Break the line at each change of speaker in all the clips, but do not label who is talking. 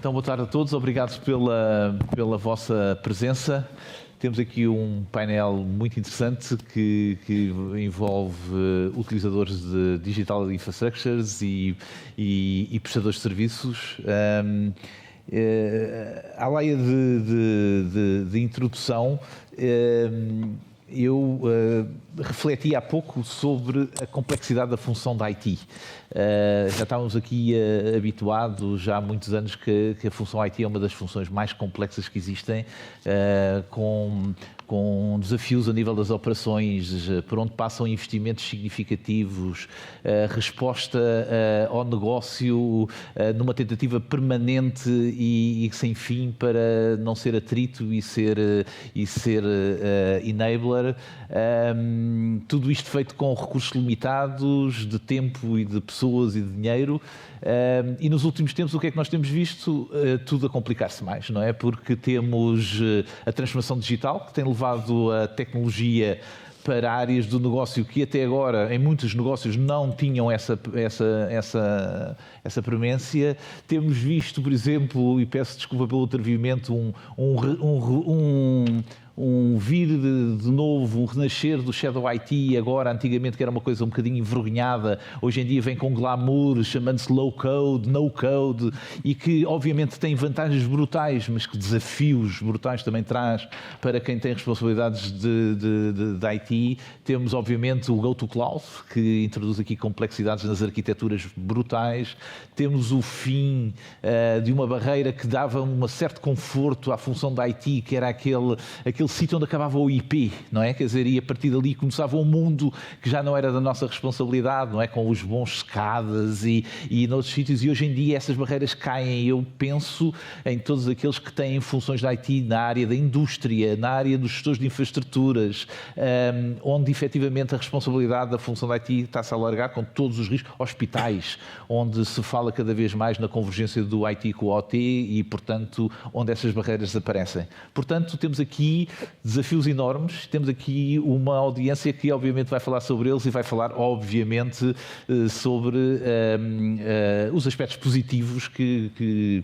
Então, boa tarde a todos, obrigado pela vossa presença. Temos aqui um painel muito interessante que envolve utilizadores de Digital Infrastructures e prestadores de serviços. À laia de introdução, eu refleti há pouco sobre a complexidade da função da IT. Já estávamos aqui habituados já há muitos anos que a função IT é uma das funções mais complexas que existem, com desafios a nível das operações, por onde passam investimentos significativos, resposta ao negócio numa tentativa permanente e sem fim para não ser atrito e ser enabler. Tudo isto feito com recursos limitados de tempo e de pessoas e de dinheiro. E nos últimos tempos o que é que nós temos visto? Tudo a complicar-se mais, não é? Porque temos a transformação digital que tem levado a tecnologia para áreas do negócio que até agora, em muitos negócios, não tinham essa premência. Temos visto, por exemplo, e peço desculpa pelo atrevimento, um vir de novo, um renascer do Shadow IT, agora, antigamente, que era uma coisa um bocadinho envergonhada, hoje em dia vem com glamour, chamando-se low code, no code, e que obviamente tem vantagens brutais, mas que desafios brutais também traz para quem tem responsabilidades de IT. Temos, obviamente, o Go to Cloud, que introduz aqui complexidades nas arquiteturas brutais. Temos o fim de uma barreira que dava um certo conforto à função da IT, que era aquele sítio onde acabava o IP, não é? Quer dizer, e a partir dali começava um mundo que já não era da nossa responsabilidade, não é? Com os bons SCADAs e noutros sítios, e hoje em dia essas barreiras caem. Eu penso em todos aqueles que têm funções de IT na área da indústria, na área dos gestores de infraestruturas, onde efetivamente a responsabilidade da função de IT está-se a alargar com todos os riscos, hospitais, onde se fala cada vez mais na convergência do IT com o OT e, portanto, onde essas barreiras desaparecem. Portanto, temos aqui desafios enormes, temos aqui uma audiência que obviamente vai falar sobre eles e vai falar obviamente sobre os aspectos positivos que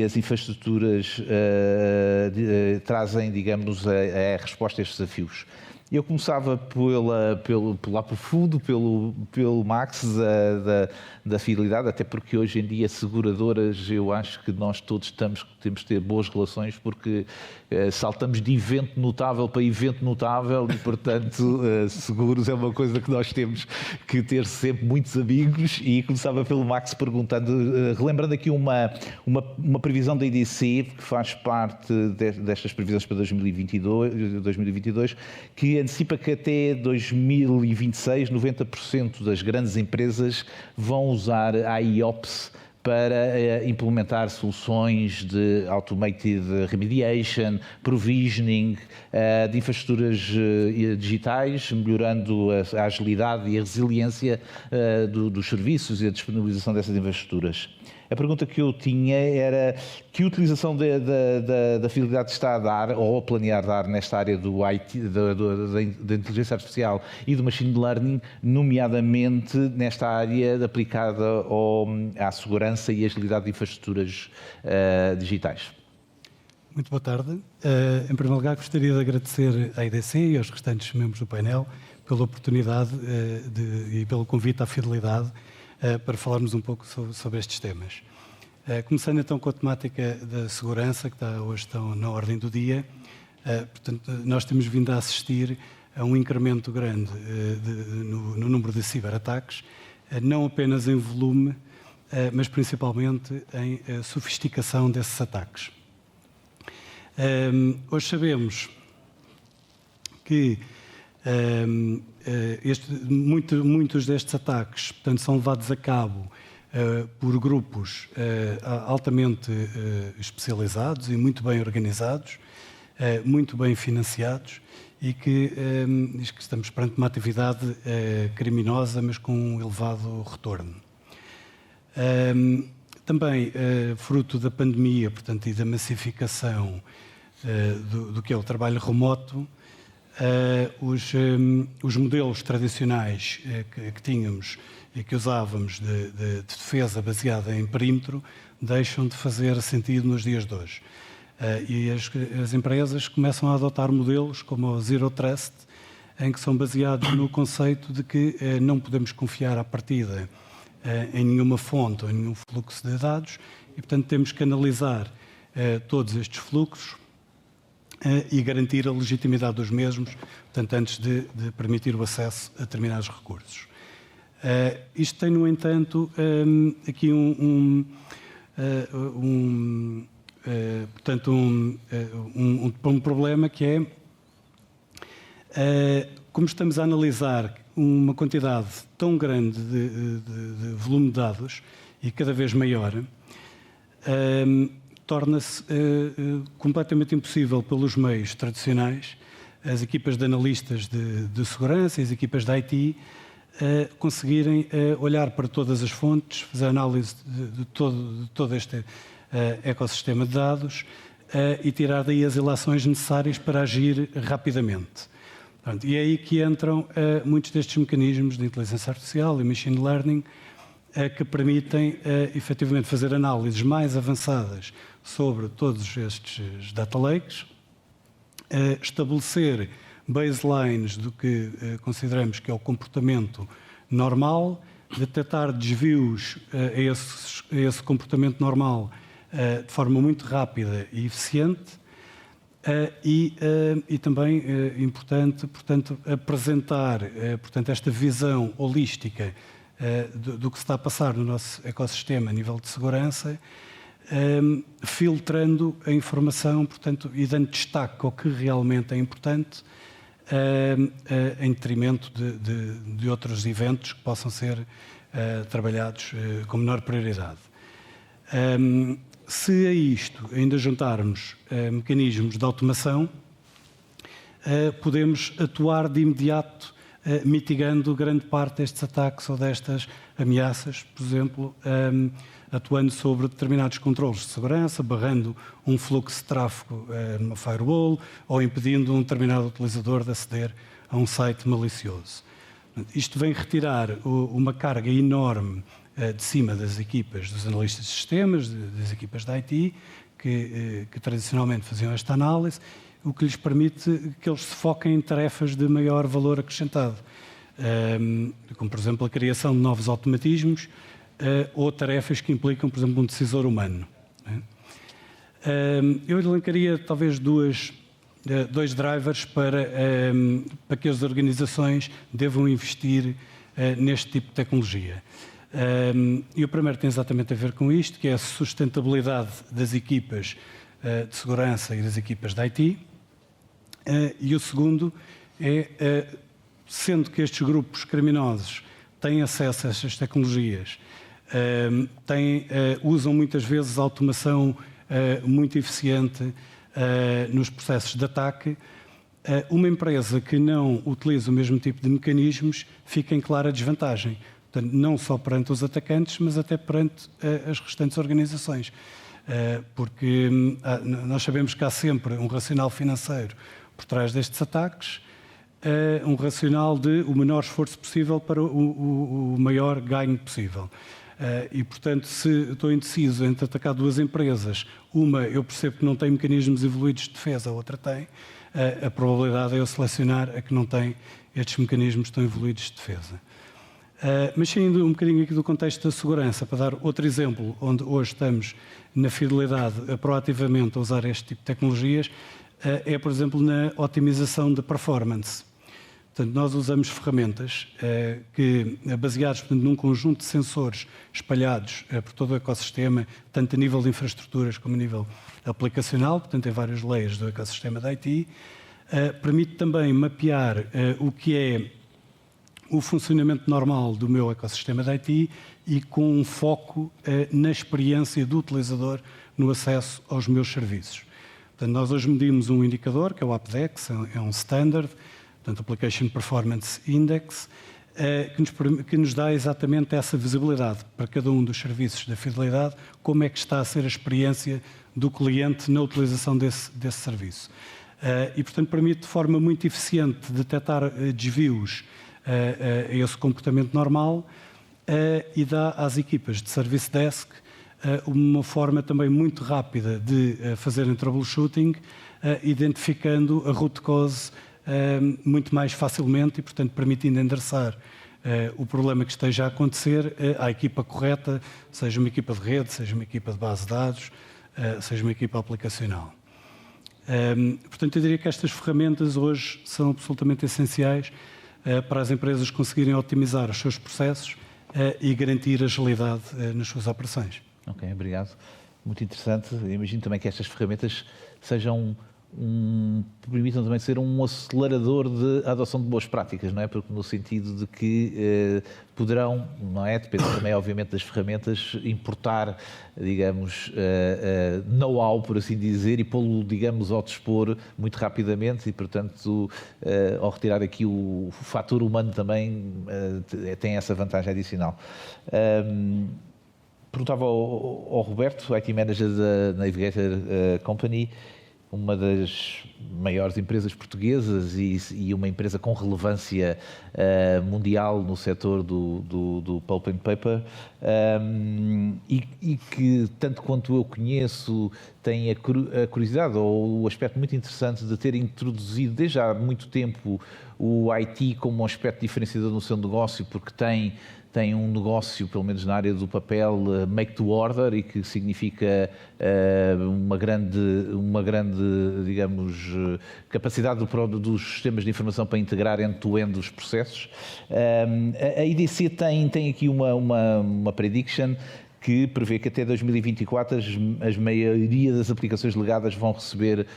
as infraestruturas trazem, digamos, a resposta a estes desafios. Eu começava lá por fundo, pelo Max da fidelidade, até porque hoje em dia seguradoras, eu acho que nós todos temos de ter boas relações, porque saltamos de evento notável para evento notável e, portanto, seguros é uma coisa que nós temos que ter sempre muitos amigos. E começava pelo Max perguntando, relembrando aqui uma previsão da IDC, que faz parte destas previsões para 2022, que antecipa que até 2026 90% das grandes empresas vão usar a IOPS para implementar soluções de automated remediation, provisioning, de infraestruturas digitais, melhorando a agilidade e a resiliência dos serviços e a disponibilização dessas infraestruturas. A pergunta que eu tinha era que utilização da fidelidade está a dar, ou a planear dar, nesta área do IT, da inteligência artificial e do machine learning, nomeadamente nesta área aplicada à segurança e agilidade de infraestruturas digitais.
Muito boa tarde. Em primeiro lugar, gostaria de agradecer à IDC e aos restantes membros do painel pela oportunidade e pelo convite à fidelidade para falarmos um pouco sobre estes temas. Começando então com a temática da segurança, que hoje estão na ordem do dia. Portanto, nós temos vindo a assistir a um incremento grande no número de ciberataques, não apenas em volume, mas principalmente em sofisticação desses ataques. Hoje sabemos que muitos destes ataques, portanto, são levados a cabo por grupos altamente especializados e muito bem organizados, muito bem financiados e que estamos perante uma atividade criminosa, mas com um elevado retorno. Também, fruto da pandemia, portanto, e da massificação do que é o trabalho remoto, Os modelos tradicionais que tínhamos e que usávamos de defesa baseada em perímetro deixam de fazer sentido nos dias de hoje. E as empresas começam a adotar modelos como o Zero Trust, em que são baseados no conceito de que não podemos confiar à partida em nenhuma fonte ou em nenhum fluxo de dados e, portanto, temos que analisar todos estes fluxos e garantir a legitimidade dos mesmos, portanto, antes de permitir o acesso a determinados recursos. Isto tem, no entanto, aqui um problema que é, como estamos a analisar uma quantidade tão grande de volume de dados e cada vez maior, torna-se completamente impossível pelos meios tradicionais, as equipas de analistas de segurança e as equipas de IT, conseguirem olhar para todas as fontes, fazer análise de todo este ecossistema de dados e tirar daí as ilações necessárias para agir rapidamente. Pronto, e é aí que entram muitos destes mecanismos de inteligência artificial e machine learning que permitem efetivamente fazer análises mais avançadas sobre todos estes data lakes, estabelecer baselines do que consideramos que é o comportamento normal, detectar desvios a esse comportamento normal de forma muito rápida e eficiente e também importante, portanto, apresentar portanto, esta visão holística do que se está a passar no nosso ecossistema a nível de segurança, filtrando a informação, portanto, e dando destaque ao que realmente é importante, em detrimento de outros eventos que possam ser trabalhados com menor prioridade. Se a isto ainda juntarmos mecanismos de automação, podemos atuar de imediato mitigando grande parte destes ataques ou destas ameaças, por exemplo, atuando sobre determinados controles de segurança, barrando um fluxo de tráfego numa firewall ou impedindo um determinado utilizador de aceder a um site malicioso. Isto vem retirar uma carga enorme de cima das equipas dos analistas de sistemas, das equipas da IT, que tradicionalmente faziam esta análise, o que lhes permite que eles se foquem em tarefas de maior valor acrescentado, como, por exemplo, a criação de novos automatismos ou tarefas que implicam, por exemplo, um decisor humano. Eu elencaria talvez dois drivers para que as organizações devam investir neste tipo de tecnologia. E o primeiro tem exatamente a ver com isto, que é a sustentabilidade das equipas de segurança e das equipas de IT. E o segundo é, sendo que estes grupos criminosos têm acesso a estas tecnologias, usam muitas vezes automação muito eficiente nos processos de ataque, uma empresa que não utiliza o mesmo tipo de mecanismos fica em clara desvantagem. Portanto, não só perante os atacantes, mas até perante as restantes organizações. Porque nós sabemos que há sempre um racional financeiro por trás destes ataques, um racional de o menor esforço possível para o maior ganho possível. E, portanto, se estou indeciso entre atacar duas empresas, uma eu percebo que não tem mecanismos evoluídos de defesa, a outra tem, a probabilidade é eu selecionar a que não tem estes mecanismos tão evoluídos de defesa. Mas saindo um bocadinho aqui do contexto da segurança, para dar outro exemplo, onde hoje estamos na fidelidade proativamente a usar este tipo de tecnologias, é, por exemplo, na otimização de performance. Portanto, nós usamos ferramentas que, baseadas num conjunto de sensores espalhados por todo o ecossistema, tanto a nível de infraestruturas como a nível aplicacional, portanto, em vários layers do ecossistema da IT, permite também mapear o que é o funcionamento normal do meu ecossistema de IT e com um foco na experiência do utilizador no acesso aos meus serviços. Portanto, nós hoje medimos um indicador, que é o AppDex, é um standard, portanto, Application Performance Index, que nos dá exatamente essa visibilidade para cada um dos serviços da fidelidade, como é que está a ser a experiência do cliente na utilização desse serviço. E, portanto, permite de forma muito eficiente detectar desvios a esse comportamento normal e dá às equipas de Service Desk uma forma também muito rápida de fazerem troubleshooting, identificando a root cause muito mais facilmente e, portanto, permitindo endereçar o problema que esteja a acontecer à equipa correta, seja uma equipa de rede, seja uma equipa de base de dados, seja uma equipa aplicacional. Portanto, eu diria que estas ferramentas hoje são absolutamente essenciais para as empresas conseguirem otimizar os seus processos e garantir agilidade nas suas operações.
Ok, obrigado. Muito interessante. Eu imagino também que estas ferramentas sejam permitam também ser um acelerador de adoção de boas práticas, não é? Porque no sentido de que poderão, não é? Depende também, obviamente, das ferramentas, importar, digamos, know-how, por assim dizer, e pô-lo, digamos, ao dispor muito rapidamente e, portanto, ao retirar aqui o fator humano também tem essa vantagem adicional. Perguntava ao Roberto, IT Manager da Navigator Company, uma das maiores empresas portuguesas e uma empresa com relevância mundial no setor do pulp and paper, e que, tanto quanto eu conheço, tem a curiosidade ou o aspecto muito interessante de ter introduzido desde há muito tempo o IT como um aspecto diferenciador no seu negócio, porque tem um negócio, pelo menos na área do papel, make to order, e que significa uma grande, digamos, capacidade dos sistemas de informação para integrar end-to-end os processos. A IDC tem aqui uma prediction que prevê que até 2024 a maioria das aplicações legadas vão receber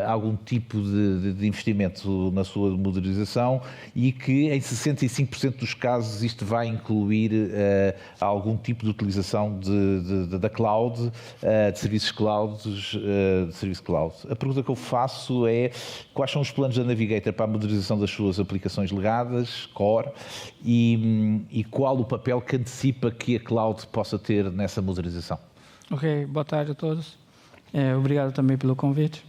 algum tipo de investimento na sua modernização, e que em 65% dos casos isto vai incluir algum tipo de utilização da cloud, de serviços cloud, A pergunta que eu faço é: quais são os planos da Navigator para a modernização das suas aplicações legadas, core, e qual o papel que antecipa que a cloud possa ter nessa modernização?
Ok, boa tarde a todos. Obrigado também pelo convite.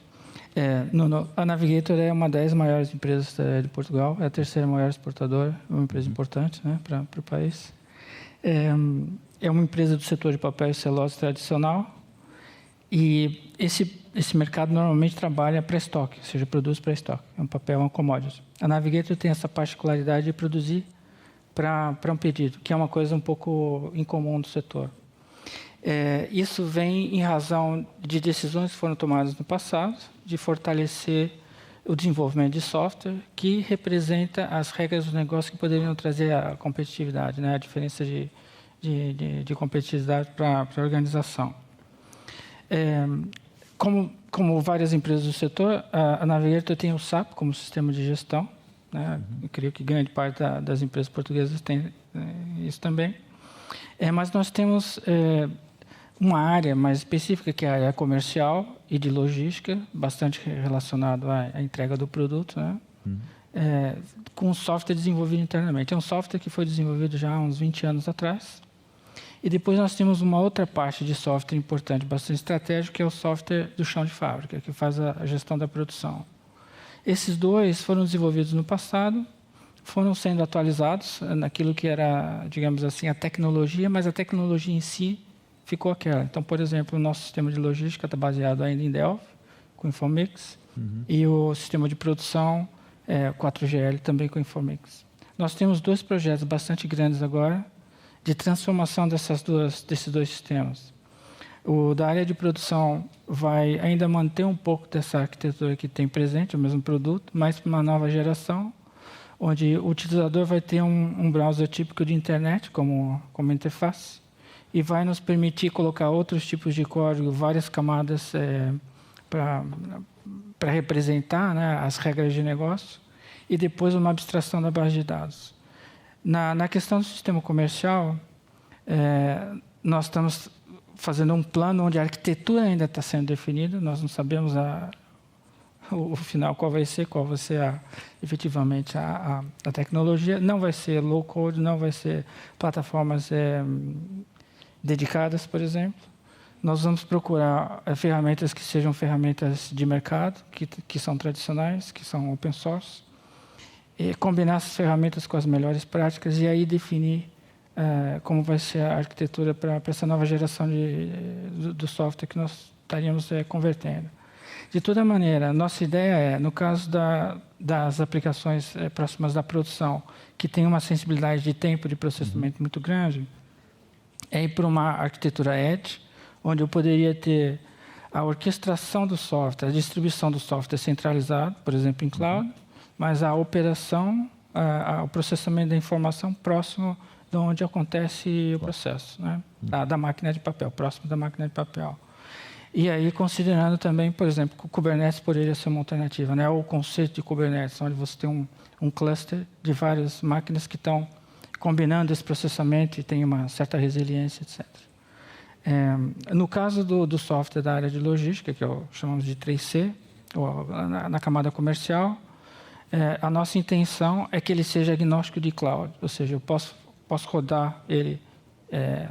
A Navigator é uma das maiores empresas de Portugal, é a terceira maior exportadora, uma empresa importante, né, para o país. É uma empresa do setor de papel e celulose tradicional, e esse mercado normalmente trabalha pré-estoque, ou seja, produz pré-estoque, é um papel, é uma commodity. A Navigator tem essa particularidade de produzir para um pedido, que é uma coisa um pouco incomum do setor. Isso vem em razão de decisões que foram tomadas no passado, de fortalecer o desenvolvimento de software, que representa as regras do negócio que poderiam trazer a competitividade, né? A diferença de competitividade para a organização. Como várias empresas do setor, a Navigator tem o SAP como sistema de gestão, né? Eu creio que grande parte das empresas portuguesas tem isso também. Mas nós temos uma área mais específica, que é a área comercial e de logística, bastante relacionado à entrega do produto, né? Com software desenvolvido internamente. É um software que foi desenvolvido já há uns 20 anos atrás. E depois nós temos uma outra parte de software importante, bastante estratégico, que é o software do chão de fábrica, que faz a gestão da produção. Esses dois foram desenvolvidos no passado, foram sendo atualizados naquilo que era, digamos assim, a tecnologia, mas a tecnologia em si ficou aquela. Então, por exemplo, o nosso sistema de logística está baseado ainda em Delphi, com Infomix, e o sistema de produção 4GL também com Infomix. Nós temos dois projetos bastante grandes agora de transformação desses dois sistemas. O da área de produção vai ainda manter um pouco dessa arquitetura que tem presente, o mesmo produto, mas para uma nova geração, onde o utilizador vai ter um browser típico de internet como interface, e vai nos permitir colocar outros tipos de código, várias camadas para representar, né, as regras de negócio, e depois uma abstração da base de dados. Na questão do sistema comercial, nós estamos fazendo um plano onde a arquitetura ainda está sendo definida, nós não sabemos o final qual vai ser efetivamente a tecnologia. Não vai ser low code, não vai ser plataformas dedicadas, por exemplo. nós vamos procurar ferramentas que sejam ferramentas de mercado, que são tradicionais, que são open source, e combinar essas ferramentas com as melhores práticas e aí definir como vai ser a arquitetura para essa nova geração do software que nós estaríamos convertendo. De toda maneira, nossa ideia no caso das aplicações próximas da produção, que tem uma sensibilidade de tempo de processamento muito grande, é ir para uma arquitetura Edge, onde eu poderia ter a orquestração do software, a distribuição do software centralizado, por exemplo, em cloud, mas a operação, o processamento da informação próximo de onde acontece o processo, né? Da máquina de papel, próximo da máquina de papel. E aí, considerando também, por exemplo, que o Kubernetes poderia ser uma alternativa, né? O conceito de Kubernetes, onde você tem um cluster de várias máquinas que estão combinando esse processamento e tem uma certa resiliência, etc. No caso do software da área de logística, que chamamos de 3C, ou na camada comercial, a nossa intenção é que ele seja agnóstico de cloud, ou seja, eu posso rodar ele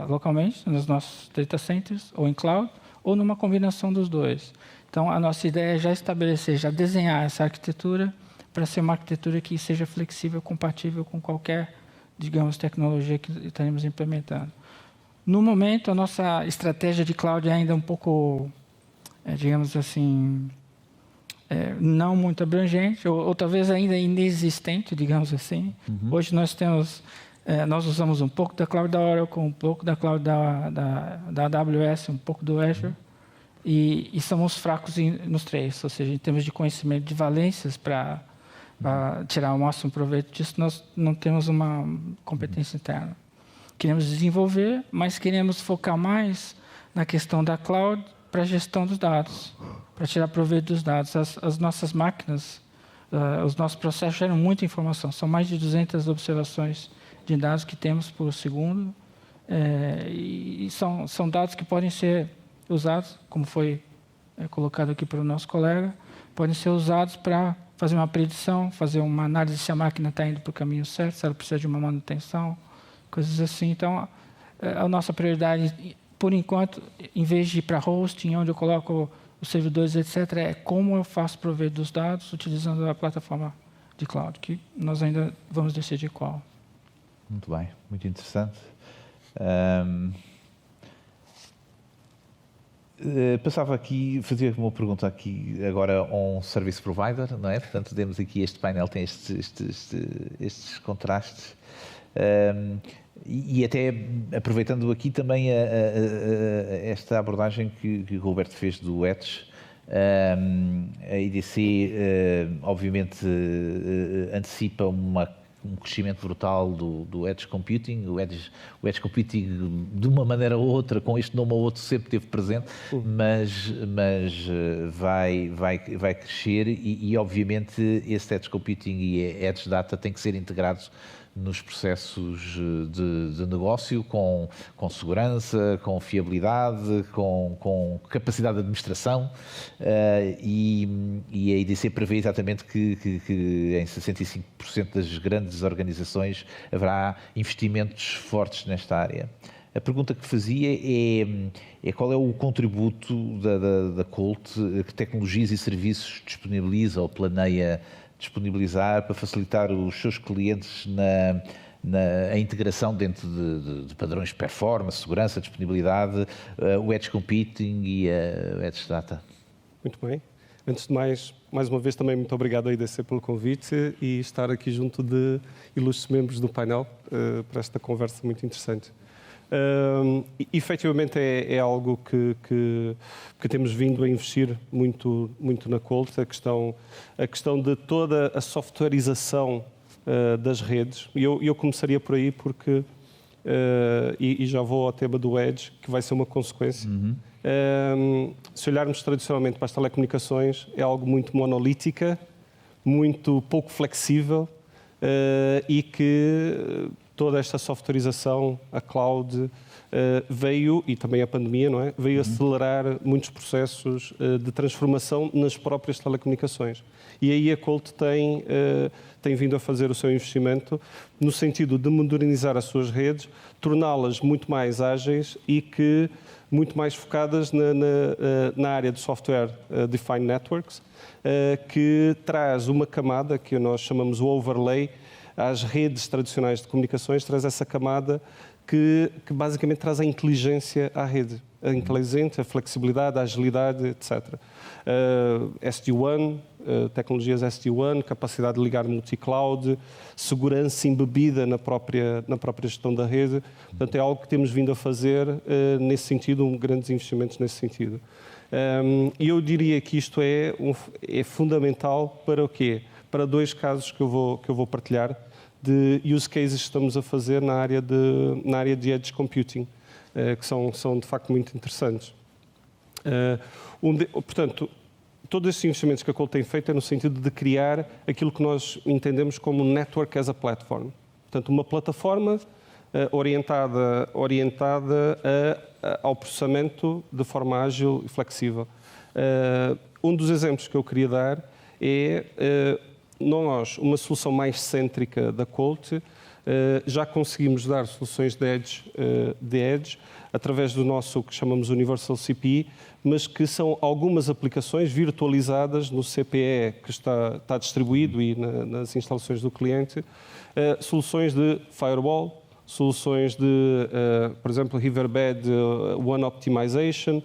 localmente nos nossos data centers ou em cloud, ou numa combinação dos dois. Então, a nossa ideia é já estabelecer, já desenhar essa arquitetura para ser uma arquitetura que seja flexível, compatível com qualquer, digamos, tecnologia que estaremos implementando. No momento, a nossa estratégia de cloud é ainda um pouco, digamos assim, não muito abrangente, ou talvez ainda inexistente, digamos assim. Hoje nós temos, nós usamos um pouco da cloud da Oracle, um pouco da cloud da AWS, um pouco do Azure, e somos fracos nos três, ou seja, em termos de conhecimento de valências para tirar o máximo proveito disso, nós não temos uma competência interna. Queremos desenvolver, mas queremos focar mais na questão da cloud para a gestão dos dados, para tirar proveito dos dados. As nossas máquinas, os nossos processos geram muita informação. São mais de 200 observações de dados que temos por segundo. E são dados que podem ser usados, como foi colocado aqui pelo nosso colega, podem ser usados para fazer uma predição, fazer uma análise se a máquina está indo para o caminho certo, se ela precisa de uma manutenção, coisas assim. Então, a nossa prioridade, por enquanto, em vez de ir para hosting, onde eu coloco os servidores, etc., é como eu faço proveito dos dados utilizando a plataforma de cloud, que nós ainda vamos decidir qual.
Muito bem, muito interessante. Passava aqui, fazia uma pergunta aqui agora a um service provider, não é? Portanto, temos aqui este painel, tem estes contrastes. E até aproveitando aqui também esta abordagem que o Roberto fez do Edge, a IDC obviamente antecipa um crescimento brutal do Edge Computing. O Edge Computing, de uma maneira ou outra, com este nome ou outro, sempre esteve presente, mas vai crescer e obviamente esse Edge Computing e Edge Data têm que ser integrados nos processos de negócio, com segurança, com fiabilidade, com capacidade de administração, e a IDC prevê exatamente que em 65% das grandes organizações haverá investimentos fortes nesta área. A pergunta que fazia é qual é o contributo da Colt, que tecnologias e serviços disponibiliza ou planeia disponibilizar para facilitar os seus clientes a integração dentro de padrões de performance, segurança, disponibilidade, o Edge Computing e a Edge Data.
Muito bem. Antes de mais uma vez também muito obrigado à IDC pelo convite e estar aqui junto de ilustres membros do painel para esta conversa muito interessante. Efetivamente é algo que temos vindo a investir muito na Colt, a questão de toda a softwareização das redes. E eu começaria por aí porque, e já vou ao tema do Edge, que vai ser uma consequência. Se olharmos tradicionalmente para as telecomunicações, é algo muito monolítica, muito pouco flexível e que toda esta softwareização, a cloud, veio, e também a pandemia, não é? Veio acelerar muitos processos de transformação nas próprias telecomunicações. E aí a Colt tem vindo a fazer o seu investimento no sentido de modernizar as suas redes, torná-las muito mais ágeis e muito mais focadas na área de Software Defined Networks, que traz uma camada que nós chamamos o overlay às redes tradicionais de comunicações, traz essa camada que basicamente traz a inteligência à rede. A inteligência, a flexibilidade, a agilidade, etc. SD-WAN, tecnologias SD-WAN, capacidade de ligar multi-cloud, segurança embebida na própria gestão da rede. Portanto, é algo que temos vindo a fazer nesse sentido, grandes investimentos nesse sentido. E eu diria que isto é fundamental para o quê? Para dois casos que eu vou partilhar de use cases que estamos a fazer na área de Edge Computing, que são de facto muito interessantes. Portanto, todos estes investimentos que a Colt tem feito é no sentido de criar aquilo que nós entendemos como Network as a Platform. Portanto, uma plataforma orientada ao processamento de forma ágil e flexível. Um dos exemplos que eu queria dar é uma solução mais cêntrica da Colt. Já conseguimos dar soluções de Edge através do nosso que chamamos Universal CPE, mas que são algumas aplicações virtualizadas no CPE que está distribuído e nas instalações do cliente, soluções de firewall, soluções de, por exemplo, Riverbed One Optimization,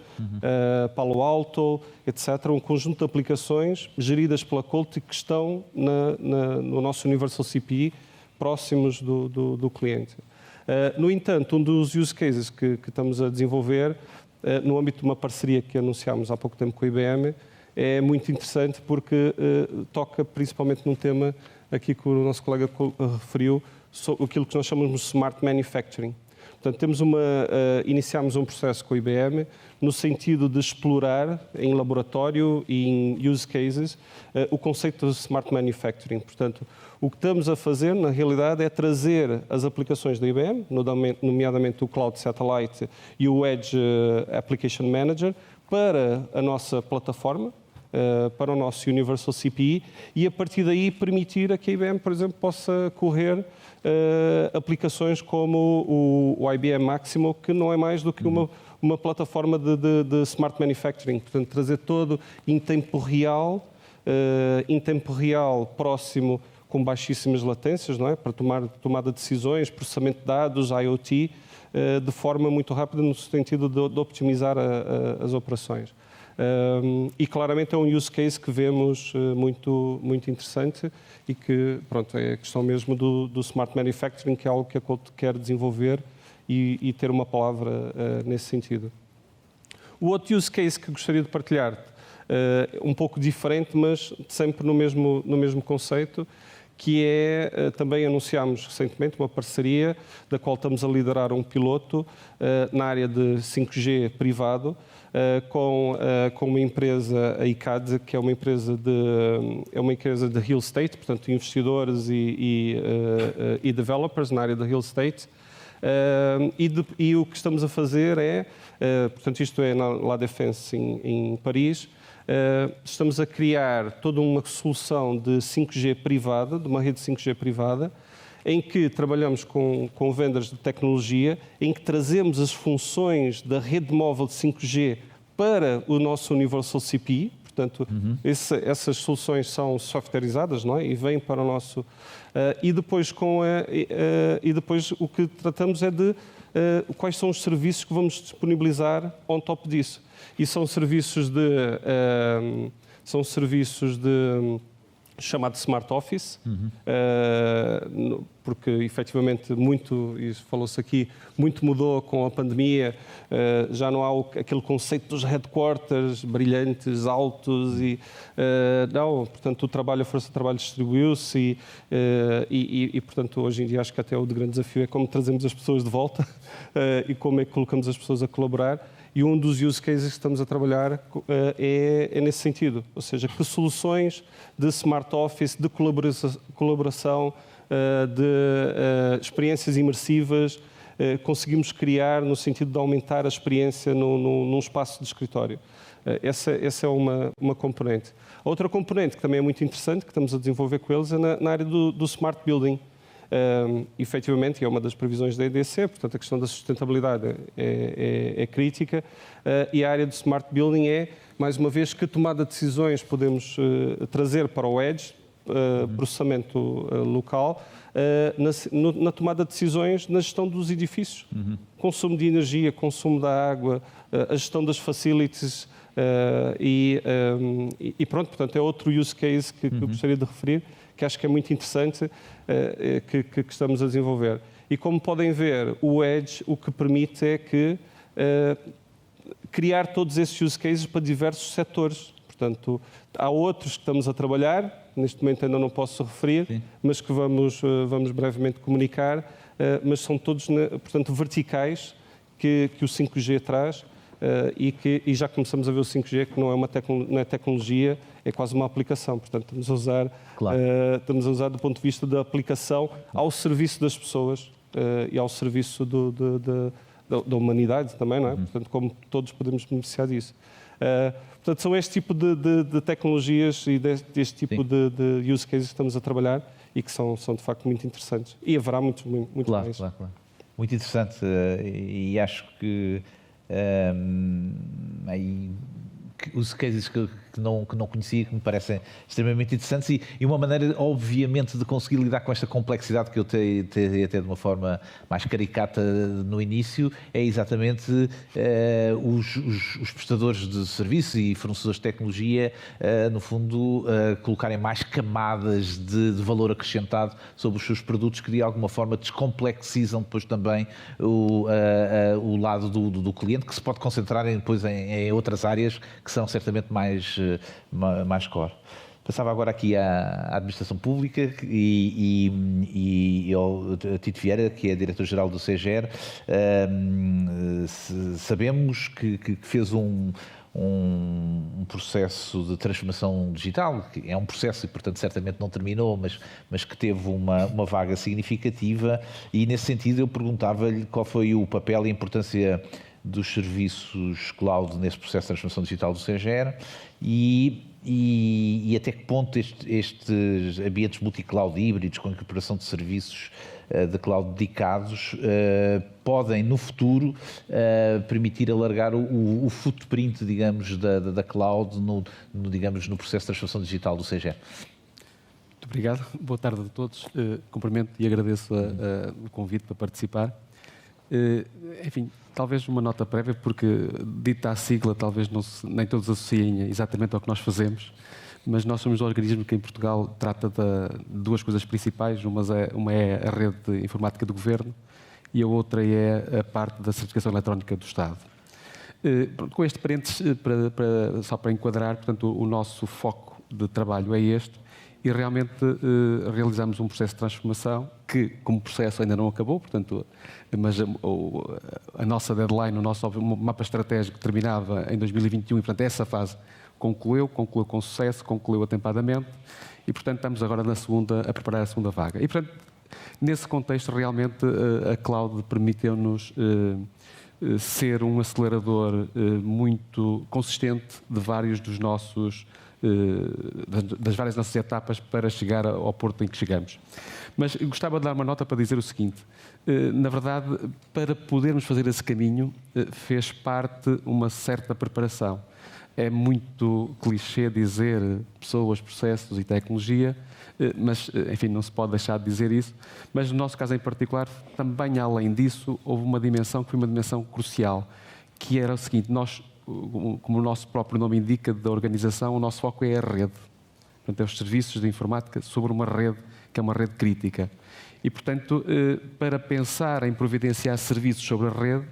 Palo Alto, etc. Um conjunto de aplicações geridas pela Colt que estão no nosso Universal CPE, próximos do cliente. No entanto, um dos use cases que estamos a desenvolver, no âmbito de uma parceria que anunciámos há pouco tempo com a IBM, é muito interessante porque toca principalmente num tema aqui que o nosso colega referiu, aquilo que nós chamamos de Smart Manufacturing. Portanto, iniciámos um processo com a IBM no sentido de explorar em laboratório e em use cases o conceito de Smart Manufacturing. Portanto, o que estamos a fazer, na realidade, é trazer as aplicações da IBM, nomeadamente o Cloud Satellite e o Edge Application Manager, para a nossa plataforma, para o nosso Universal CPE, e a partir daí permitir a que a IBM, por exemplo, possa correr aplicações como o IBM Maximo, que não é mais do que uma plataforma de Smart Manufacturing. Portanto, trazer todo em tempo real próximo, com baixíssimas latências, não é? Para tomada de decisões, processamento de dados, IoT, de forma muito rápida no sentido de optimizar as operações. E claramente é um use case que vemos muito interessante e que, pronto, é a questão mesmo do Smart Manufacturing, que é algo que a Colt quer desenvolver e ter uma palavra nesse sentido. O outro use case que gostaria de partilhar, um pouco diferente, mas sempre no mesmo conceito, que é, também anunciámos recentemente uma parceria da qual estamos a liderar um piloto na área de 5G privado, com uma empresa, a ICAD, que é uma empresa de real estate, portanto investidores e developers na área de real estate. E o que estamos a fazer portanto isto é na La Défense em Paris, estamos a criar toda uma solução de 5G privada, de uma rede 5G privada, em que trabalhamos com vendors de tecnologia, em que trazemos as funções da rede móvel de 5G para o nosso Universal CPE. Portanto, essas soluções são softwareizadas, não é? E vêm para o nosso... E depois o que tratamos é de quais são os serviços que vamos disponibilizar on top disso. E são serviços chamado Smart Office, porque efetivamente e falou-se aqui, muito mudou com a pandemia, já não há aquele conceito dos headquarters brilhantes, altos, portanto a força de trabalho distribuiu-se e portanto hoje em dia acho que até o grande desafio é como trazemos as pessoas de volta e como é que colocamos as pessoas a colaborar. E um dos use cases que estamos a trabalhar é nesse sentido, ou seja, que soluções de Smart Office, de colaboração, de experiências imersivas, conseguimos criar no sentido de aumentar a experiência num espaço de escritório. Essa é uma componente. A outra componente que também é muito interessante, que estamos a desenvolver com eles, é na área do Smart Building. Efetivamente, é uma das previsões da EDC, portanto a questão da sustentabilidade é crítica, e a área do Smart Building é, mais uma vez, que tomada de decisões podemos trazer para o Edge, processamento local, na tomada de decisões na gestão dos edifícios. Consumo de energia, consumo da água, a gestão das facilities, e pronto, portanto é outro use case que eu gostaria de referir, que acho que é muito interessante, que estamos a desenvolver. E como podem ver, o Edge o que permite é que criar todos esses use cases para diversos setores. Portanto, há outros que estamos a trabalhar, neste momento ainda não posso referir, sim, mas que vamos brevemente comunicar, mas são todos, portanto, verticais que o 5G traz, e já começamos a ver o 5G, que não é tecnologia, é quase uma aplicação. Portanto, estamos a usar do ponto de vista da aplicação ao serviço das pessoas e ao serviço da humanidade também, não é? Portanto, como todos podemos beneficiar disso. Portanto, são este tipo de tecnologias e deste tipo de use cases que estamos a trabalhar e que são de facto muito interessantes. E haverá muito mais.
Claro. Muito interessante, e acho que os cases que não conhecia, que me parecem extremamente interessantes, e uma maneira, obviamente, de conseguir lidar com esta complexidade que eu tenho até de uma forma mais caricata no início, é exatamente os prestadores de serviços e fornecedores de tecnologia, no fundo, colocarem mais camadas de valor acrescentado sobre os seus produtos, que de alguma forma descomplexizam depois também o lado do cliente, que se pode concentrar depois em outras áreas que são certamente mais core. Passava agora aqui à Administração Pública e ao Tito Vieira, que é diretor-geral do CEGER. Sabemos que fez um processo de transformação digital, que é um processo e, portanto, certamente não terminou, mas que teve uma vaga significativa, e, nesse sentido, eu perguntava-lhe qual foi o papel e a importância dos serviços cloud nesse processo de transformação digital do CEGER e até que ponto estes ambientes multi-cloud híbridos com incorporação de serviços de cloud dedicados podem, no futuro, permitir alargar o footprint, digamos, da cloud no processo de transformação digital do CEGER.
Muito obrigado. Boa tarde a todos. Cumprimento e agradeço o convite para participar. Enfim, talvez uma nota prévia, porque dita a sigla talvez nem todos associem exatamente ao que nós fazemos, mas nós somos um organismo que em Portugal trata de duas coisas principais. Uma é a rede informática do Governo e a outra é a parte da certificação eletrónica do Estado. Com este parênteses, só para enquadrar, portanto, o nosso foco de trabalho é este. E realmente realizamos um processo de transformação que, como processo, ainda não acabou, portanto, mas a nossa deadline, o nosso mapa estratégico terminava em 2021 e, portanto, essa fase concluiu com sucesso, concluiu atempadamente e, portanto, estamos agora a preparar a segunda vaga. E, portanto, nesse contexto, realmente, a cloud permiteu-nos ser um acelerador muito consistente de vários dos nossos das várias nossas etapas para chegar ao porto em que chegamos. Mas gostava de dar uma nota para dizer o seguinte: na verdade, para podermos fazer esse caminho, fez parte uma certa preparação. É muito clichê dizer pessoas, processos e tecnologia, mas, enfim, não se pode deixar de dizer isso. Mas, no nosso caso em particular, também além disso, houve uma dimensão que foi uma dimensão crucial, que era o seguinte: nós, como o nosso próprio nome indica, da organização, o nosso foco é a rede. Portanto, é os serviços de informática sobre uma rede, que é uma rede crítica. E, portanto, para pensar em providenciar serviços sobre a rede,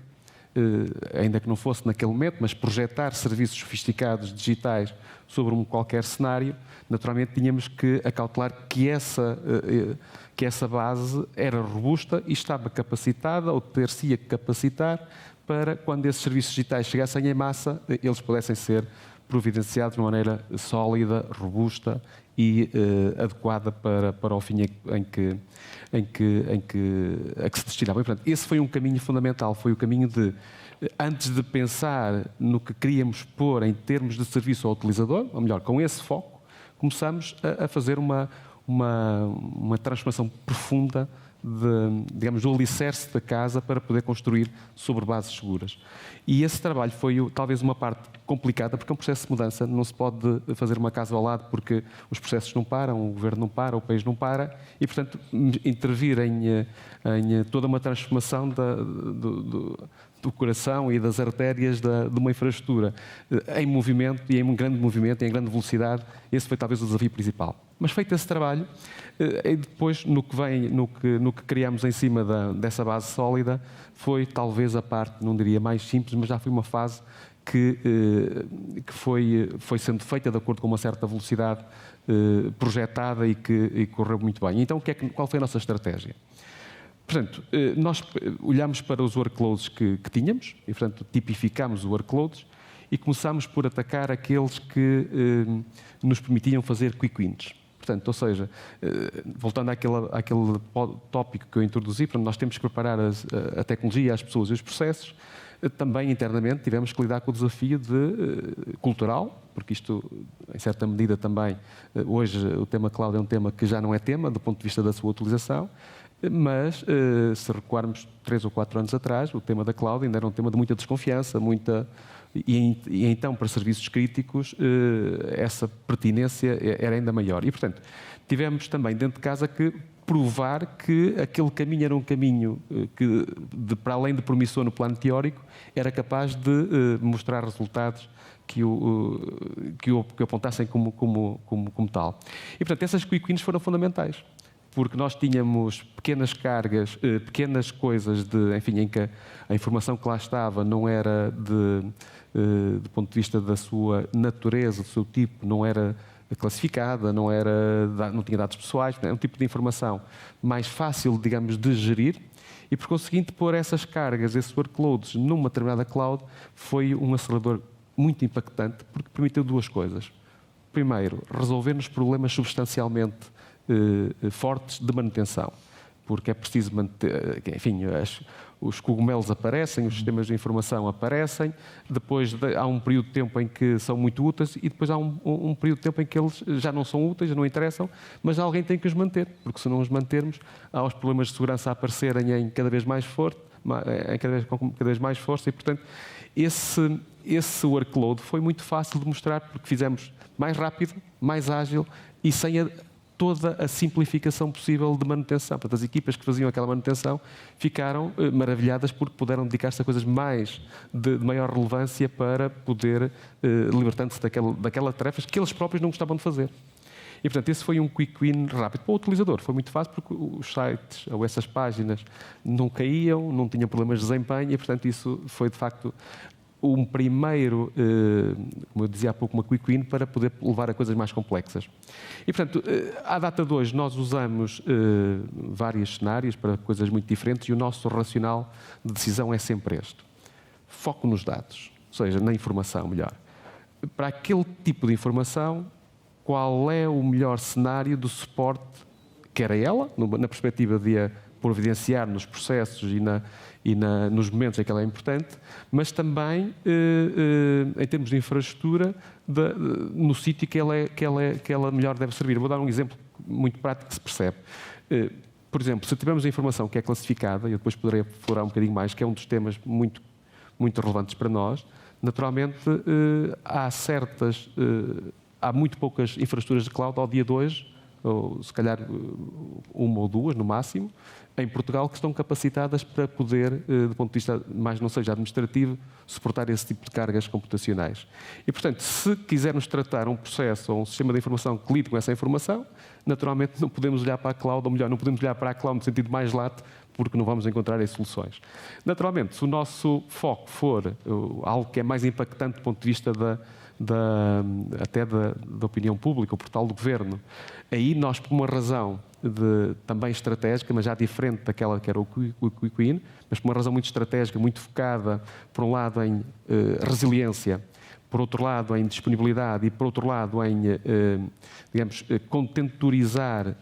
ainda que não fosse naquele momento, mas projetar serviços sofisticados, digitais, sobre qualquer cenário, naturalmente tínhamos que acautelar que essa base era robusta e estava capacitada, ou ter-se-ia capacitar, para quando esses serviços digitais chegassem em massa, eles pudessem ser providenciados de uma maneira sólida, robusta e adequada para o fim a que se destinava. E, portanto, esse foi um caminho fundamental, foi o caminho de, antes de pensar no que queríamos pôr em termos de serviço ao utilizador, ou melhor, com esse foco, começamos a fazer uma transformação profunda digamos, do alicerce da casa para poder construir sobre bases seguras. E esse trabalho foi talvez uma parte complicada, porque é um processo de mudança. Não se pode fazer uma casa ao lado porque os processos não param, o governo não para, o país não para, e, portanto, intervir em toda uma transformação do coração e das artérias de uma infraestrutura em movimento, e em grande movimento, e em grande velocidade, esse foi talvez o desafio principal. Mas feito esse trabalho, e depois no que criamos em cima dessa base sólida, foi talvez a parte, não diria mais simples, mas já foi uma fase que foi sendo feita de acordo com uma certa velocidade projetada e que correu muito bem. Então, qual foi a nossa estratégia? Portanto, nós olhamos para os workloads que tínhamos e, portanto, tipificámos os workloads e começámos por atacar aqueles que nos permitiam fazer quick wins. Portanto, ou seja, voltando àquele tópico que eu introduzi, portanto, nós temos que preparar a tecnologia, as pessoas e os processos. Também, internamente, tivemos que lidar com o desafio cultural, porque isto, em certa medida, também, hoje, o tema cloud é um tema que já não é tema, do ponto de vista da sua utilização, mas, se recuarmos 3 ou 4 anos atrás, o tema da cloud ainda era um tema de muita desconfiança, e então, para serviços críticos, essa pertinência era ainda maior. E, portanto, tivemos também dentro de casa que provar que aquele caminho era um caminho que, para além de promissor no plano teórico, era capaz de mostrar resultados que o apontassem como tal. E, portanto, essas quick wins foram fundamentais, porque nós tínhamos pequenas cargas, pequenas coisas, enfim, em que a informação que lá estava não era do ponto de vista da sua natureza, do seu tipo, não era classificada, não tinha dados pessoais, é um tipo de informação mais fácil, digamos, de gerir, e por conseguinte pôr essas cargas, esses workloads numa determinada cloud foi um acelerador muito impactante, porque permitiu duas coisas. Primeiro, resolver-nos problemas substancialmente fortes de manutenção, porque é preciso manter, enfim, os cogumelos aparecem, os sistemas de informação aparecem, depois há um período de tempo em que são muito úteis e depois há um período de tempo em que eles já não são úteis, não interessam, mas alguém tem que os manter, porque se não os mantermos, há os problemas de segurança a aparecerem em cada vez mais forte, com cada vez mais força, e, portanto, esse workload foi muito fácil de mostrar, porque fizemos mais rápido, mais ágil e sem toda a simplificação possível de manutenção. Portanto, as equipas que faziam aquela manutenção ficaram maravilhadas porque puderam dedicar-se a coisas de maior relevância para poder libertando-se daquelas tarefas que eles próprios não gostavam de fazer. E, portanto, esse foi um quick win rápido. Para o utilizador foi muito fácil porque os sites ou essas páginas não caíam, não tinham problemas de desempenho e, portanto, isso foi, de facto, um primeiro, como eu dizia há pouco, uma quick win para poder levar a coisas mais complexas. E, portanto, à data de hoje, nós usamos vários cenários para coisas muito diferentes e o nosso racional de decisão é sempre este. Foco nos dados, ou seja, na informação, melhor. Para aquele tipo de informação, qual é o melhor cenário de suporte, quer a ela, na perspectiva de a providenciar nos processos e nos momentos em que ela é importante, mas também em termos de infraestrutura, no sítio que ela melhor deve servir. Vou dar um exemplo muito prático que se percebe. Por exemplo, se tivermos a informação que é classificada, e eu depois poderei explorar um bocadinho mais, que é um dos temas muito, muito relevantes para nós, naturalmente há muito poucas infraestruturas de cloud ao dia de hoje, ou se calhar uma ou duas no máximo, em Portugal, que estão capacitadas para poder, do ponto de vista mais não seja administrativo, suportar esse tipo de cargas computacionais. E, portanto, se quisermos tratar um processo ou um sistema de informação que lide com essa informação, naturalmente não podemos olhar para a cloud, ou melhor, não podemos olhar para a cloud no sentido mais lato, porque não vamos encontrar aí soluções. Naturalmente, se o nosso foco for algo que é mais impactante do ponto de vista até da opinião pública, o portal do governo, aí nós, por uma razão também estratégica, mas já diferente daquela que era o Quick Win, mas por uma razão muito estratégica, muito focada, por um lado, em resiliência, por outro lado, em disponibilidade e, por outro lado, em, digamos, contentorizar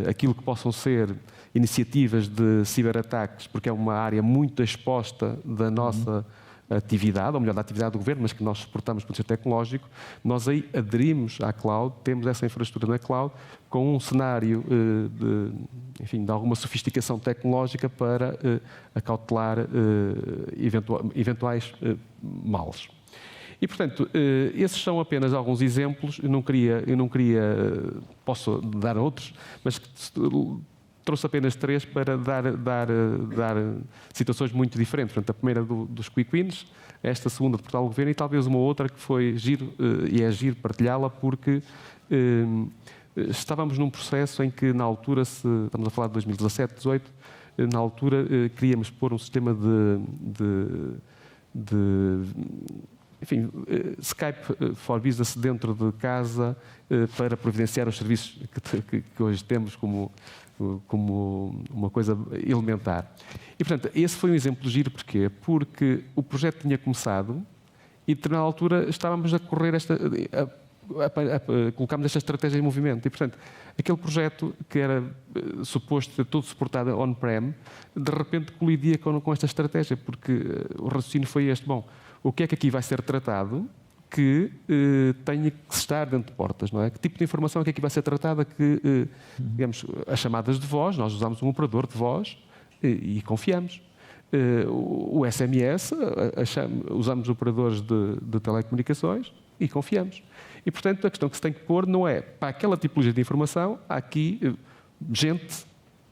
aquilo que possam ser iniciativas de ciberataques, porque é uma área muito exposta da nossa atividade, ou melhor, da atividade do governo, mas que nós suportamos por ser tecnológico, nós aí aderimos à cloud, temos essa infraestrutura na cloud, com um cenário de alguma sofisticação tecnológica para acautelar eventuais males. E, portanto, esses são apenas alguns exemplos. Eu não queria, posso dar outros, mas trouxe apenas 3 para dar situações muito diferentes. Portanto, a primeira dos Quick Wins, esta segunda de Portal Governo e talvez uma outra que foi giro, e é giro partilhá-la, porque estávamos num processo em que, na altura, estamos a falar de 2017, 2018, na altura queríamos pôr um sistema Skype for Business dentro de casa para providenciar os serviços que hoje temos como uma coisa elementar. E, portanto, esse foi um exemplo de giro. Porquê? Porque o projeto tinha começado e, na altura, estávamos a correr colocámos esta estratégia em movimento. E, portanto, aquele projeto que era suposto ter todo suportado on-prem, de repente colidia com esta estratégia, porque o raciocínio foi este. Bom, o que é que aqui vai ser tratado que tenha que estar dentro de portas, não é? Que tipo de informação é que aqui vai ser tratada? Que, digamos, as chamadas de voz, nós usamos um operador de voz e confiamos. O SMS, usamos operadores de telecomunicações e confiamos. E, portanto, a questão que se tem que pôr não é para aquela tipologia de informação, há aqui gente,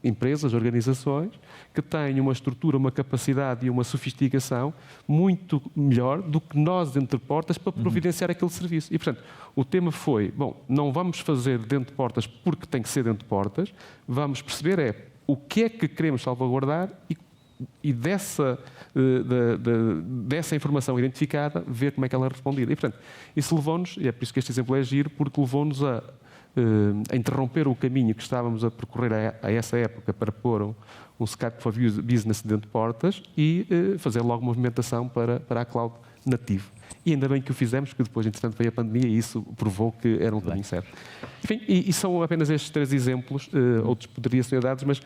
empresas, organizações, que têm uma estrutura, uma capacidade e uma sofisticação muito melhor do que nós dentro de portas para providenciar aquele serviço. E, portanto, o tema foi, bom, não vamos fazer dentro de portas porque tem que ser dentro de portas, vamos perceber o que é que queremos salvaguardar e dessa informação identificada, ver como é que ela é respondida. E, portanto, isso levou-nos, e é por isso que este exemplo é giro, porque levou-nos a interromper o caminho que estávamos a percorrer a essa época para pôr um Skype for Business dentro de portas e fazer logo movimentação para a cloud nativo. E ainda bem que o fizemos, porque depois, entretanto, veio a pandemia e isso provou que era um caminho certo. Enfim, e são apenas estes 3 exemplos, outros poderiam ser dados, mas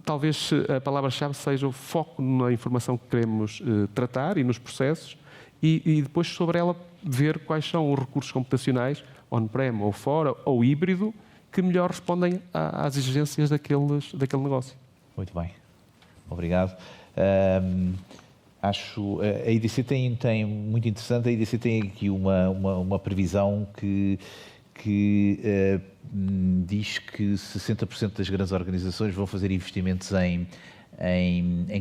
talvez a palavra-chave seja o foco na informação que queremos tratar e nos processos e depois sobre ela ver quais são os recursos computacionais, on-prem ou fora, ou híbrido, que melhor respondem às exigências daquele negócio.
Muito bem. Obrigado. Acho a IDC tem muito interessante. A IDC tem aqui uma previsão que diz que 60% das grandes organizações vão fazer investimentos em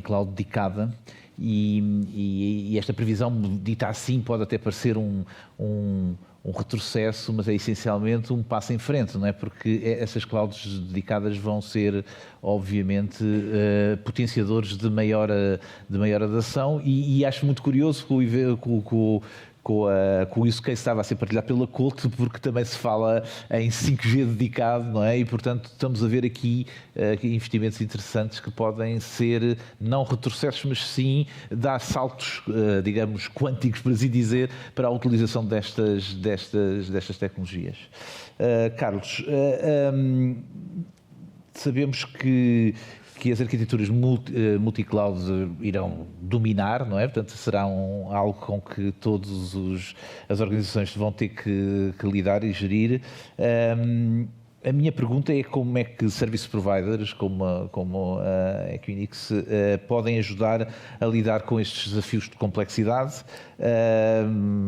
cloud dedicada e esta previsão, dita assim, pode até parecer um retrocesso, mas é essencialmente um passo em frente, não é? Porque essas clouds dedicadas vão ser, obviamente, potenciadores de maior adesão e acho muito curioso com o use case estava a ser partilhado pela Colt, porque também se fala em 5G dedicado, não é? E, portanto, estamos a ver aqui investimentos interessantes que podem ser, não retrocessos, mas sim dar saltos, digamos, quânticos, por assim dizer, para a utilização destas tecnologias. Carlos, sabemos que as arquiteturas multi-cloud irão dominar, não é? Portanto, será algo com que todas as organizações vão ter que lidar e gerir. A minha pergunta é como é que service providers como a Equinix podem ajudar a lidar com estes desafios de complexidade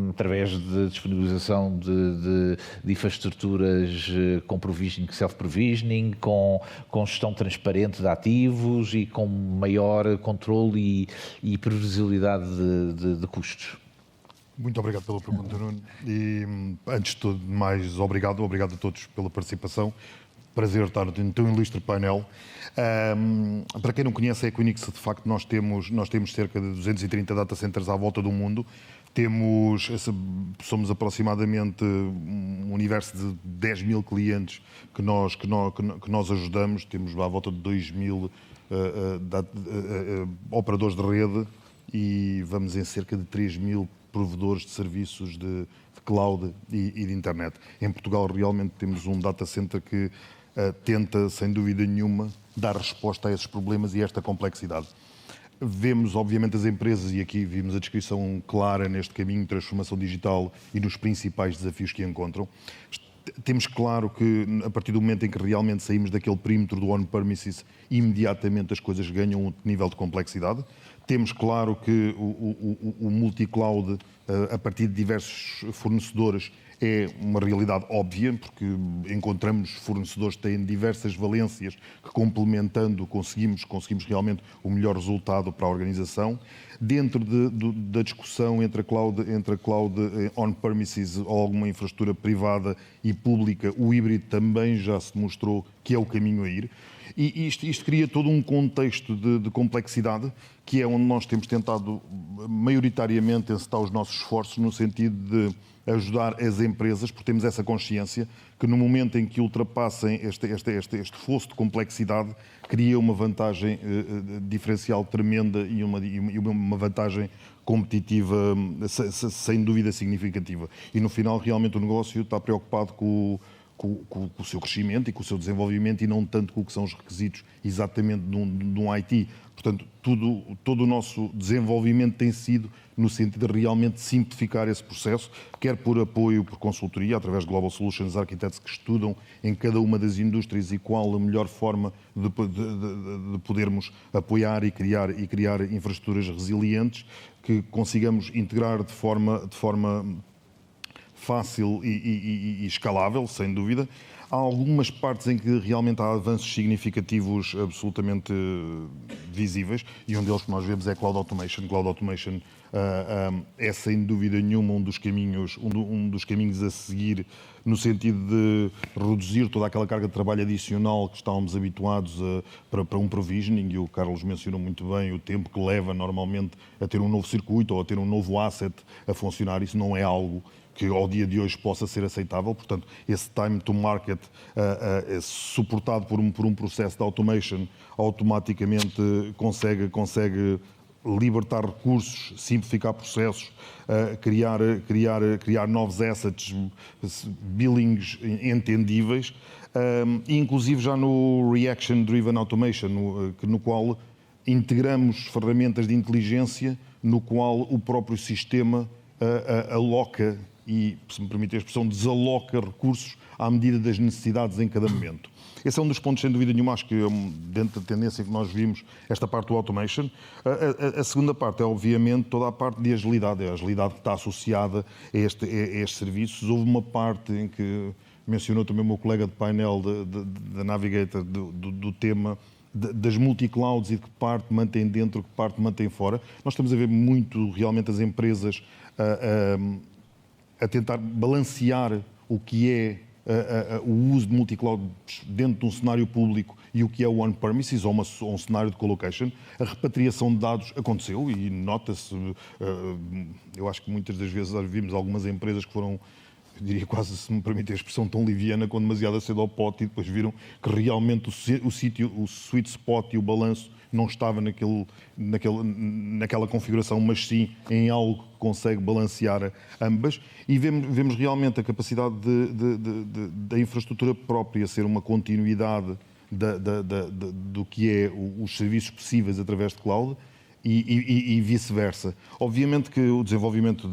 através de disponibilização de infraestruturas com provisioning, self-provisioning, com gestão transparente de ativos e com maior controle e previsibilidade de custos.
Muito obrigado pela pergunta, Nuno. E, antes de tudo, mais obrigado a todos pela participação. Prazer estar no teu ilustre painel. Para quem não conhece a Equinix, de facto, nós temos cerca de 230 data centers à volta do mundo. Somos aproximadamente um universo de 10 mil clientes que nós ajudamos. Temos à volta de 2 mil operadores de rede e vamos em cerca de 3 mil provedores de serviços de cloud e de internet. Em Portugal realmente temos um data center que tenta, sem dúvida nenhuma, dar resposta a esses problemas e a esta complexidade. Vemos, obviamente, as empresas, e aqui vimos a descrição clara neste caminho de transformação digital e nos principais desafios que encontram. Temos claro que, a partir do momento em que realmente saímos daquele perímetro do on-premises, imediatamente as coisas ganham um nível de complexidade. Temos claro que o multi-cloud, a partir de diversos fornecedores, é uma realidade óbvia, porque encontramos fornecedores que têm diversas valências que, complementando, conseguimos realmente o melhor resultado para a organização. Dentro da discussão entre a cloud on-premises ou alguma infraestrutura privada e pública, o híbrido também já se mostrou que é o caminho a ir. E isto cria todo um contexto de complexidade, que é onde nós temos tentado maioritariamente encetar os nossos esforços no sentido de ajudar as empresas, porque temos essa consciência que no momento em que ultrapassem este fosso de complexidade, cria uma vantagem diferencial tremenda e uma vantagem competitiva sem dúvida significativa. E no final realmente o negócio está preocupado com o seu crescimento e com o seu desenvolvimento e não tanto com o que são os requisitos exatamente de um IT. Portanto, todo o nosso desenvolvimento tem sido no sentido de realmente simplificar esse processo, quer por apoio, por consultoria, através de Global Solutions Architects que estudam em cada uma das indústrias e qual a melhor forma de podermos apoiar e criar infraestruturas resilientes que consigamos integrar de forma fácil e escalável, sem dúvida. Há algumas partes em que realmente há avanços significativos absolutamente visíveis e um deles que nós vemos é Cloud Automation. Cloud Automation é sem dúvida nenhuma um dos caminhos a seguir no sentido de reduzir toda aquela carga de trabalho adicional que estávamos habituados para um provisioning, e o Carlos mencionou muito bem o tempo que leva normalmente a ter um novo circuito ou a ter um novo asset a funcionar. Isso não é algo que ao dia de hoje possa ser aceitável. Portanto, esse time to market é suportado por um processo de automation, automaticamente consegue libertar recursos, simplificar processos, criar novos assets, billings entendíveis, inclusive já no Reaction Driven Automation, no qual integramos ferramentas de inteligência no qual o próprio sistema aloca e, se me permite a expressão, desaloca recursos à medida das necessidades em cada momento. Esse é um dos pontos, sem dúvida nenhuma, acho que dentro da tendência que nós vimos, esta parte do automation. A segunda parte é, obviamente, toda a parte de agilidade, a agilidade que está associada a estes serviços. Houve uma parte em que mencionou também o meu colega de painel da Navigator, do tema das multi-clouds e de que parte mantém dentro, que parte mantém fora. Nós estamos a ver muito, realmente, as empresas a tentar balancear o que é o uso de multi-cloud dentro de um cenário público e o que é o on-premises ou um cenário de colocation. A repatriação de dados aconteceu e nota-se, eu acho que muitas das vezes vimos algumas empresas que foram, eu diria quase, se me permite a expressão, tão liviana quando demasiado cedo ao pote, e depois viram que realmente o sítio, o sweet spot e o balanço não estava naquela configuração, mas sim em algo que consegue balancear ambas. E vemos realmente a capacidade da infraestrutura própria ser uma continuidade do que é os serviços possíveis através de cloud e vice-versa. Obviamente que o desenvolvimento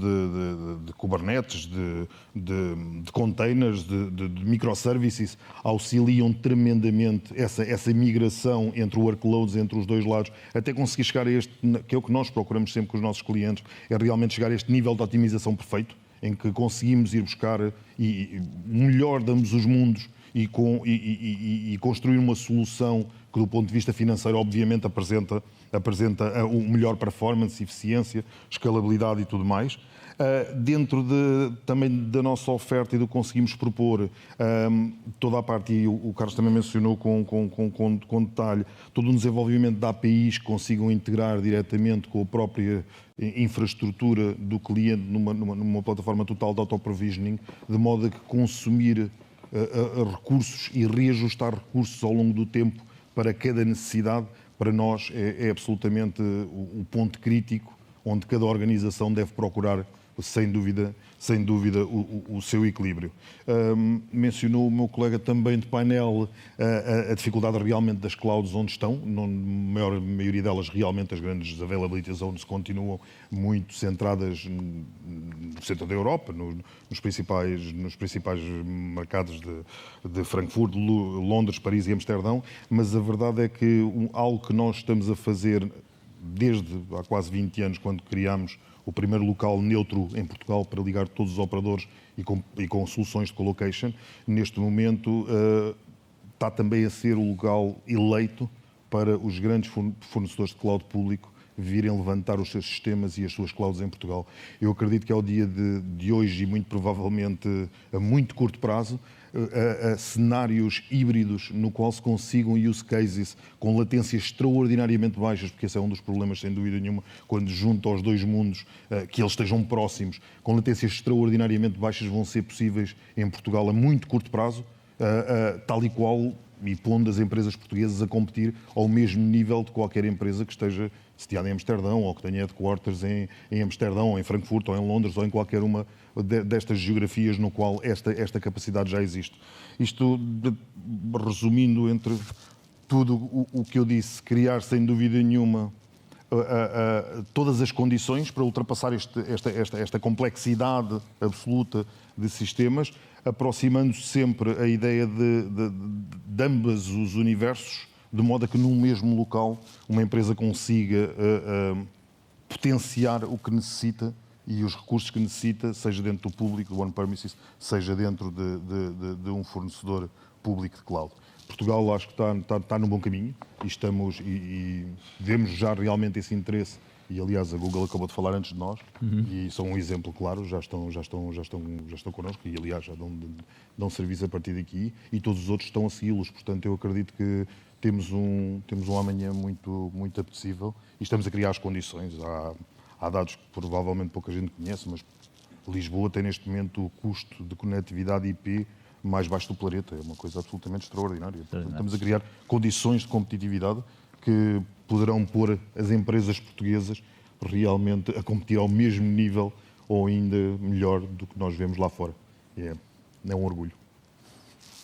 de Kubernetes, de containers, de microservices auxiliam tremendamente essa migração entre workloads, entre os dois lados, até conseguir chegar a este, que é o que nós procuramos sempre com os nossos clientes, é realmente chegar a este nível de otimização perfeito, em que conseguimos ir buscar o melhor de ambos os mundos e construir uma solução que, do ponto de vista financeiro, obviamente apresenta o melhor performance, eficiência, escalabilidade e tudo mais. Dentro também da nossa oferta e do que conseguimos propor, toda a parte, e o Carlos também mencionou com detalhe, todo um desenvolvimento de APIs que consigam integrar diretamente com a própria infraestrutura do cliente numa plataforma total de auto-provisioning, de modo a que consumir recursos e reajustar recursos ao longo do tempo para cada necessidade, para nós é absolutamente o ponto crítico onde cada organização deve procurar sem dúvida o seu equilíbrio. Mencionou o meu colega também de painel a dificuldade realmente das clouds onde estão, na maioria delas realmente as grandes availability zones continuam muito centradas no centro da Europa, nos principais mercados de Frankfurt, Londres, Paris e Amsterdão, mas a verdade é que algo que nós estamos a fazer desde há quase 20 anos, quando criámos o primeiro local neutro em Portugal para ligar todos os operadores e com soluções de colocation, neste momento está também a ser o local eleito para os grandes fornecedores de cloud público virem levantar os seus sistemas e as suas clouds em Portugal. Eu acredito que ao dia de hoje e muito provavelmente a muito curto prazo, a cenários híbridos no qual se consigam use cases com latências extraordinariamente baixas, porque esse é um dos problemas, sem dúvida nenhuma, quando junto aos dois mundos, que eles estejam próximos, com latências extraordinariamente baixas vão ser possíveis em Portugal a muito curto prazo, tal e qual, e pondo as empresas portuguesas a competir ao mesmo nível de qualquer empresa que esteja sediada em Amsterdão ou que tenha headquarters em Amsterdão, ou em Frankfurt, ou em Londres, ou em qualquer uma destas geografias no qual esta capacidade já existe. Isto, resumindo entre tudo o que eu disse, criar sem dúvida nenhuma todas as condições para ultrapassar esta complexidade absoluta de sistemas, aproximando-se sempre a ideia de ambos os universos, de modo a que num mesmo local uma empresa consiga potenciar o que necessita e os recursos que necessita, seja dentro do público, do on-premises, seja dentro de um fornecedor público de cloud. Portugal acho que está num bom caminho e vemos já realmente esse interesse. E aliás a Google acabou de falar antes de nós e são um exemplo claro, já estão connosco e aliás já dão serviço a partir daqui e todos os outros estão a segui-los. Portanto eu acredito que temos um amanhã muito apetecível e estamos a criar as condições. Há dados que provavelmente pouca gente conhece, mas Lisboa tem neste momento o custo de conectividade IP mais baixo do planeta. É uma coisa absolutamente extraordinária. Portanto, estamos a criar condições de competitividade que poderão pôr as empresas portuguesas realmente a competir ao mesmo nível ou ainda melhor do que nós vemos lá fora. É um orgulho.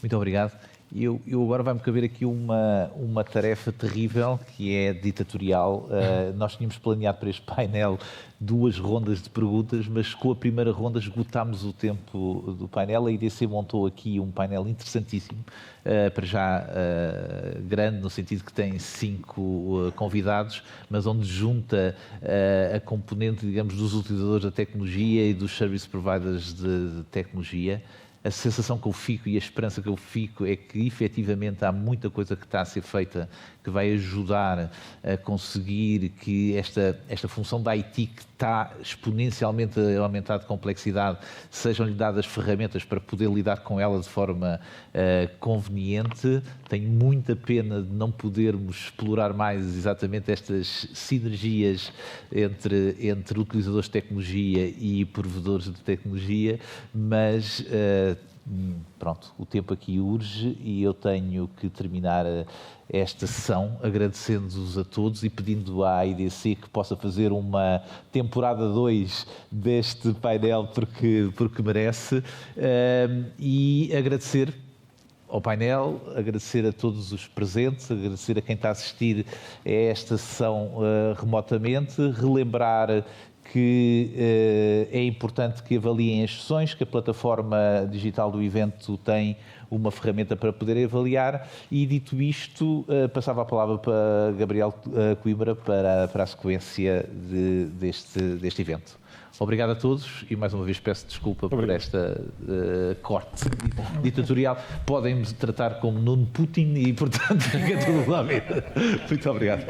Muito obrigado. Eu agora vai-me caber aqui uma tarefa terrível, que é ditatorial. Nós tínhamos planeado para este painel 2 rondas de perguntas, mas com a primeira ronda esgotámos o tempo do painel. A IDC montou aqui um painel interessantíssimo, para já grande, no sentido que tem 5 convidados, mas onde junta a componente, digamos, dos utilizadores da tecnologia e dos service providers de tecnologia. A sensação que eu fico e a esperança que eu fico é que, efetivamente, há muita coisa que está a ser feita que vai ajudar a conseguir que esta função da IT, que está exponencialmente a aumentar de complexidade, sejam-lhe dadas ferramentas para poder lidar com ela de forma conveniente. Tenho muita pena de não podermos explorar mais exatamente estas sinergias entre utilizadores de tecnologia e provedores de tecnologia, mas pronto, o tempo aqui urge e eu tenho que terminar esta sessão agradecendo-vos a todos e pedindo à IDC que possa fazer uma temporada 2 deste painel porque merece, e agradecer ao painel, agradecer a todos os presentes, agradecer a quem está a assistir a esta sessão remotamente, relembrar que é importante que avaliem as sessões, que a plataforma digital do evento tem uma ferramenta para poder avaliar e, dito isto, passava a palavra para Gabriel Coimbra para a sequência deste evento. Obrigado a todos e, mais uma vez, peço desculpa por esta corte ditatorial. Podem-me tratar como Nuno Putin e, portanto, fica tudo lá mesmo. Muito obrigado.